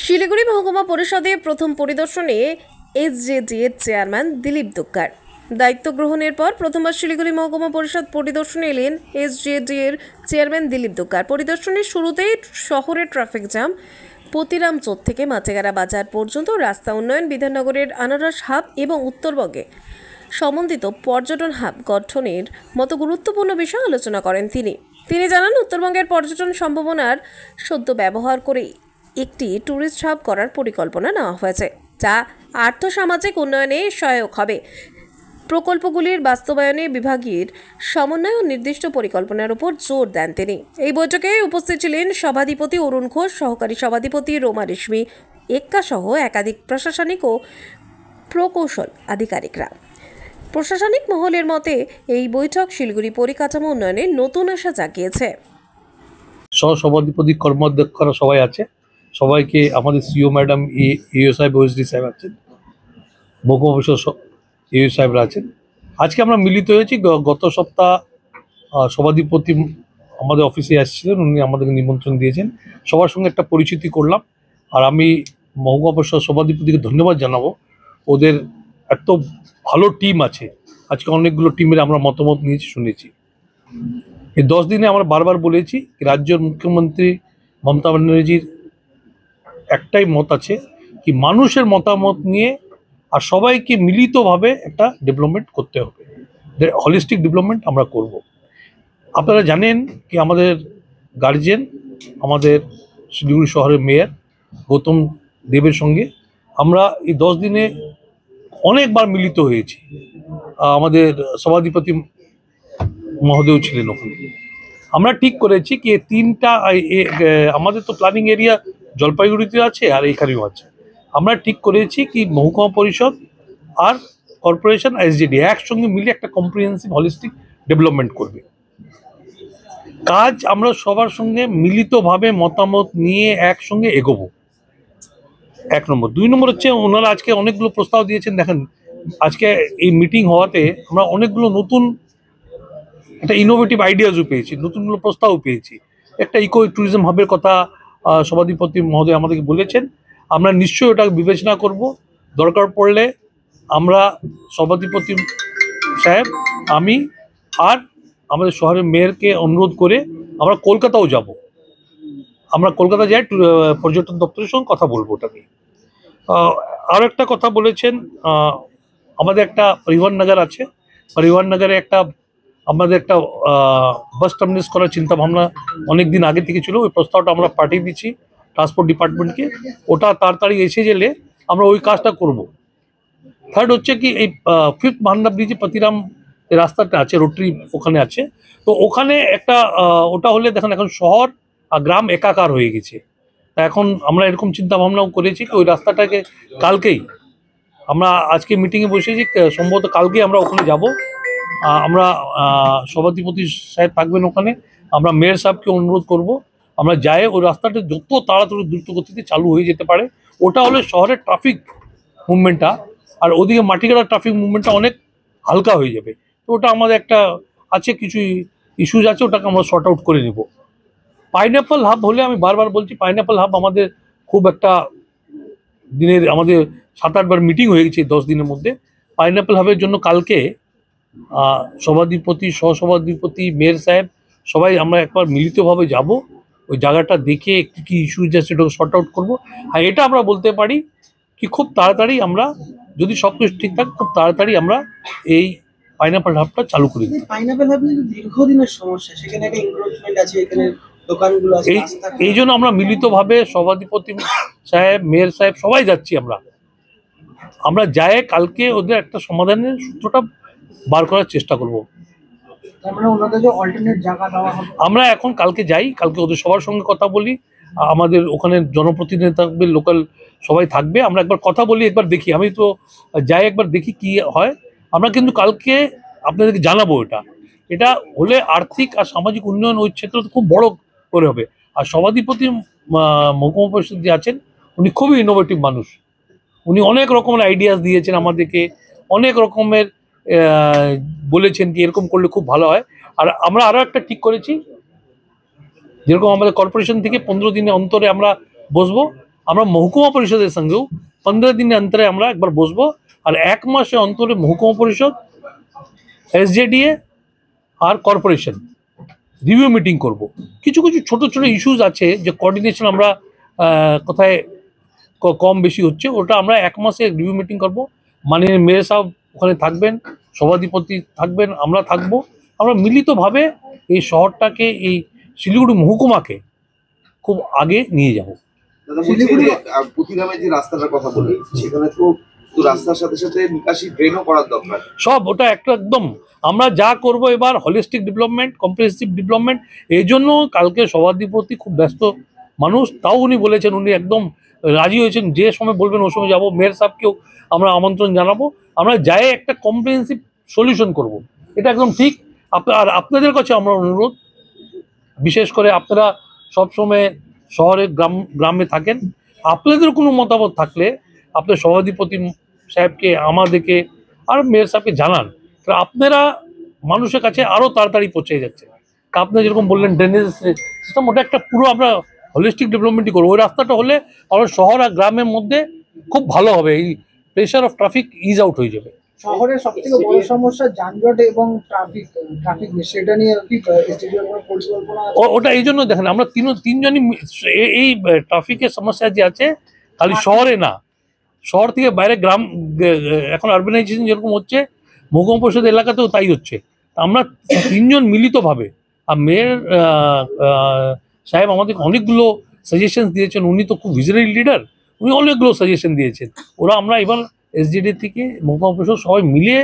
শিলিগুড়ি মহকুমা পরিষদে প্রথম পরিদর্শনে এসজেডি এর চেয়ারম্যান দিলীপ দুক্কার। দায়িত্ব গ্রহণের পর প্রথমবার শিলিগুড়ি মহকুমা পরিষদ পরিদর্শনে এলেন এসজেডি এর চেয়ারম্যান দিলীপ দুক্কার। পরিদর্শনের শুরুতেই শহরের ট্রাফিক জ্যাম, পতিরাম চোর থেকে মাছেগাড়া বাজার পর্যন্ত রাস্তা উন্নয়ন, বিধাননগরের আনারস হাব এবং উত্তরবঙ্গে সমন্বিত পর্যটন হাব গঠনের মতো গুরুত্বপূর্ণ বিষয় আলোচনা করেন তিনি জানান, উত্তরবঙ্গের পর্যটন সম্ভাবনার সদ্য ব্যবহার করে একটি ট্যুরিস্ট হাব করার পরিকল্পনা নেওয়া হয়েছে, যা আর্থসামাজিক উন্নয়নে সহায়ক হবে। প্রকল্পগুলির বাস্তবায়নে বিভাগের সমন্বয় ও নির্দিষ্ট পরিকল্পনার উপর জোর দেন তিনি। এই বৈঠকে উপস্থিত ছিলেন সভাধিপতি অরুণ ঘোষ, সহকারী সভাধিপতি রোমা রেশমি এক্কা সহ একাধিক প্রশাসনিক ও প্রকৌশল আধিকারিকরা। প্রশাসনিক মহলের মতে এই বৈঠক শিলিগুড়ি পরিকাঠামো উন্নয়নে নতুন আশা জাগিয়েছে। সহসভাধিপতি কর্মাধ্যক্ষরা সবাই আছে, সবাইকে আমাদের সিও ম্যাডাম ইও সাহেব ওএসডি সাহেব আছেন, মহকুমা পরিষদ ইও সাহেবরা আছেন। আজকে আমরা মিলিত হয়েছি। গত সপ্তাহ সভাধিপতি আমাদের অফিসে আসছিলেন, উনি আমাদেরকে নিমন্ত্রণ দিয়েছেন, সবার সঙ্গে একটা পরিচিতি করলাম। আর আমি মহকুমা পরিষদ সভাধিপতিকে ধন্যবাদ জানাবো, ওদের এত ভালো টিম আছে। আজকে অনেকগুলো টিমের আমরা মতামত নিয়েছি, শুনেছি। এই 10 দিনে আমরা বারবার বলেছি, রাজ্যের মুখ্যমন্ত্রী মমতা ব্যানার্জির একটাই মত আছে কি মানুষের মতামত নিয়ে আর সবাইকে মিলিতভাবে একটা ডেভেলপমেন্ট করতে হবে, হলিস্টিক ডেভেলপমেন্ট আমরা করব। আপনারা জানেন কি আমাদের গার্জিয়ান, আমাদের শিলিগুড়ি শহরের মেয়র গৌতম দেবের সঙ্গে আমরা এই 10 দিনে অনেকবার মিলিত হয়েছি। আমাদের সভাধিপতি মহোদয় ছিলেন ওখানে। আমরা ঠিক করেছি কি তিনটা আমাদের তো প্ল্যানিং এরিয়া জলপাইগুড়িতে আছে আর এখানেও আছে। আমরা ঠিক করেছি কি মহকুমা পরিষদ আর কর্পোরেশন এসজেডি একসঙ্গে মিলে একটা কম্প্রিহেন্সিভ হলিস্টিক ডেভেলপমেন্ট করবে। কাজ আমরা সবার সঙ্গে মিলিতভাবে মতামত নিয়ে একসঙ্গে এগোবো, 1 নম্বর। 2 নম্বর হচ্ছে ওনারা আজকে অনেকগুলো প্রস্তাব দিয়েছেন। দেখেন, আজকে এই মিটিং হওয়াতে আমরা অনেকগুলো নতুন একটা ইনোভেটিভ আইডিয়াসও পেয়েছি, নতুনগুলো প্রস্তাবও পেয়েছি। একটা ইকো ট্যুরিজম হাবের কথা সভাধিপতি মহোদয় আমাদেরকে বলেছেন, আমরা নিশ্চয়ই ওটা বিবেচনা করব। দরকার পড়লে আমরা সভাধিপতি সাহেব, আমি আর আমাদের শহরের মেয়রকে অনুরোধ করে আমরা কলকাতাও যাব। আমরা কলকাতা যাই, পর্যটন দপ্তরের সঙ্গে কথা বলবো ওটা নিয়ে। আরও একটা কথা বলেছেন, আমাদের একটা পরিবহন নগর আছে, পরিবহন নগরে একটা আমাদের একটা বাস টার্মিনাস করার চিন্তা ভাবনা অনেক দিন আগে থেকে ছিল। ওই প্রস্তাবটা আমরা পাঠিয়ে দিচ্ছি ট্রান্সপোর্ট ডিপার্টমেন্টকে। ওটা তাড়াতাড়ি এসে গেলে আমরা ওই কাজটা করব। থার্ড হচ্ছে কি এই 5th ভান্ডা ব্রিজে পতিরাম রাস্তাটা আছে, রোটারি ওখানে আছে, তো ওখানে একটা ওটা হলে দেখেন এখন শহর আর গ্রাম একাকার হয়ে গেছে। তা এখন আমরা এরকম চিন্তা ভাবনাও করেছি কি ওই রাস্তাটাকে কালকেই আমরা আজকে মিটিংয়ে বসেছি, সম্ভবত কালকে আমরা ওখানে যাব। আমরা সভাধিপতি সাহেব থাকবেন ওখানে, আমরা মেয়র সাহেবকে অনুরোধ করব আমরা যাই ওই রাস্তাটা যত তাড়াতাড়ি দ্রুত গতিতে চালু হয়ে যেতে পারে। ওটা হলে শহরের ট্রাফিক মুভমেন্টটা আর ওদিকে মাটিগাড়া ট্রাফিক মুভমেন্টটা অনেক হালকা হয়ে যাবে। তো ওটা আমাদের একটা আছে, কিছু ইস্যুজ আছে, ওটাকে আমরা শর্ট আউট করে নেব। পাইনঅ্যাপল হাব হলে, আমি বারবার বলছি, পাইনঅ্যাপল হাব আমাদের খুব একটা দিনের আমাদের 7-8 বার মিটিং হয়ে গেছে 10 দিনের মধ্যে। পাইনঅ্যাপল হাবের জন্য কালকে সভাধিপতি, সহসভাধিপতি, মেয়র সাহেব সবাই আমরা একবার মিলিতভাবে যাব, ওই জায়গাটা দেখে কী কী ইস্যুজ আছে সেটাকে শর্ট আউট করবো। আর এটা আমরা বলতে পারি কি খুব তাড়াতাড়ি আমরা, যদি সব কিছু ঠিকঠাক, খুব তাড়াতাড়ি আমরা এই পাইনঅ্যাপল হাবটা চালু করে দিই। পাইনঅ্যাপল হাব দীর্ঘদিনের সমস্যা, সেখানে একটা এনক্রোচমেন্ট আছে, এখানে দোকানগুলো আছে। এই জন্য আমরা মিলিতভাবে সভাধিপতি সাহেব, মেয়র সাহেব সবাই যাচ্ছি। আমরা যাই কালকে ওদের একটা সমাধানের সূত্রটা বার করার চেষ্টা করব। আমরা এখন কালকে যাই, কালকে ওদের সবার সঙ্গে কথা বলি, আমাদের ওখানে জনপ্রতিনিধি থাকবে, লোকাল সবাই থাকবে, আমরা একবার কথা বলি, একবার দেখি। আমি তো যাই, একবার দেখি কি হয়। আমরা কিন্তু কালকে আপনাদেরকে জানাবো এটা হলে আর্থিক আর সামাজিক উন্নয়ন ওই ক্ষেত্রে খুব বড় করে হবে। আর সভাধিপতি মহকুমা পরিষদ যে আছেন, উনি খুবই ইনোভেটিভ মানুষ। উনি অনেক রকমের আইডিয়াস দিয়েছেন আমাদেরকে, অনেক রকমের বলেছেন কি এরকম করলে খুব ভালো হয়। আর আমরা আরও একটা ঠিক করেছি, যেরকম আমাদের কর্পোরেশন থেকে 15 দিনে অন্তরে আমরা বসবো, আমরা মহকুমা পরিষদের সঙ্গেও 15 দিনের অন্তরে আমরা একবার বসবো, আর 1 মাসে অন্তরে মহকুমা পরিষদ, এসজেডিএ আর কর্পোরেশন রিভিউ মিটিং করব। কিছু কিছু ছোট ছোট ইস্যুস আছে যে কোঅর্ডিনেশন আমরা কোথায় কম বেশি হচ্ছে, ওটা আমরা 1 মাসে রিভিউ মিটিং করব। মাননীয় মেয়র সাহেব ওখানে থাকবেন, সভাধিপতি থাকবেন, আমরা থাকবো। আমরা মিলিতভাবে এই শহরটাকে, এই শিলিগুড়ি মহকুমাকে খুব আগে নিয়ে যাব। দাদা বলছি যে পুঁথিরামের যে রাস্তাটার কথা বলি, সেখানে তো রাস্তার সাথে সাথে নিকাশি ড্রেনও করার দরকার। সব ওটা একটা একদম আমরা যা করব এবার হলিস্টিক ডেভেলপমেন্ট, কম্প্রিহেন্সিভ ডেভেলপমেন্ট। এই জন্য কালকে সভাধিপতি খুব ব্যস্ত মানুষ, তাও উনি বলেছেন, উনি একদম রাজি হয়েছেন, যে সময় বলবেন ওই সময় যাবো। মেয়র সাহেবকেও আমরা আমন্ত্রণ জানাবো, আমরা যাই একটা কম্প্রিহেন্সিভ সলিউশন করব। এটা একদম ঠিক। আর আপনাদের কাছে আমরা অনুরোধ, বিশেষ করে আপনারা সবসময় শহরে গ্রামে থাকেন, আপনাদের কোনো মতামত থাকলে আপনার সভাধিপতি সাহেবকে, আমাদেরকে আর মেয়র সাহেবকে জানান। আপনারা মানুষের কাছে আরও তাড়াতাড়ি পৌঁছে যাচ্ছে। তা আপনি যেরকম বললেন ড্রেনেজ সিস্টেম, ওটা একটা পুরো আমরা হলিস্টিক ডেভেলপমেন্টই করবো। ওই রাস্তাটা হলে আমার শহর আর গ্রামের মধ্যে খুব ভালো হবে, এই pressure of traffic is out হয়ে যাবে। শহরের সবথেকে বড় সমস্যা যানজট এবং ট্রাফিক, সেটা নিয়ে কি পরিকল্পনা আছে? ওটা এই জন্য দেখেন, আমরা তিনজনই এই ট্রাফিকের সমস্যা যে আছে খালি শহরে না, শহর থেকে বাইরে গ্রাম, এখন আরবানাইজেশন যেরকম হচ্ছে মহকুমা পরিষদ এলাকাতেও তাই হচ্ছে। আমরা তিনজন মিলিতভাবে, আর মেয়র সাহেব আমাদের অনেকগুলো সাজেশন দিয়েছেন, উনি তো খুব ভিজনারি লিডার, উনি অনেকগুলো সাজেশন দিয়েছেন। ওরা আমরা এবার এসজিডি থেকে মহকুমা পরিষদ সবাই মিলিয়ে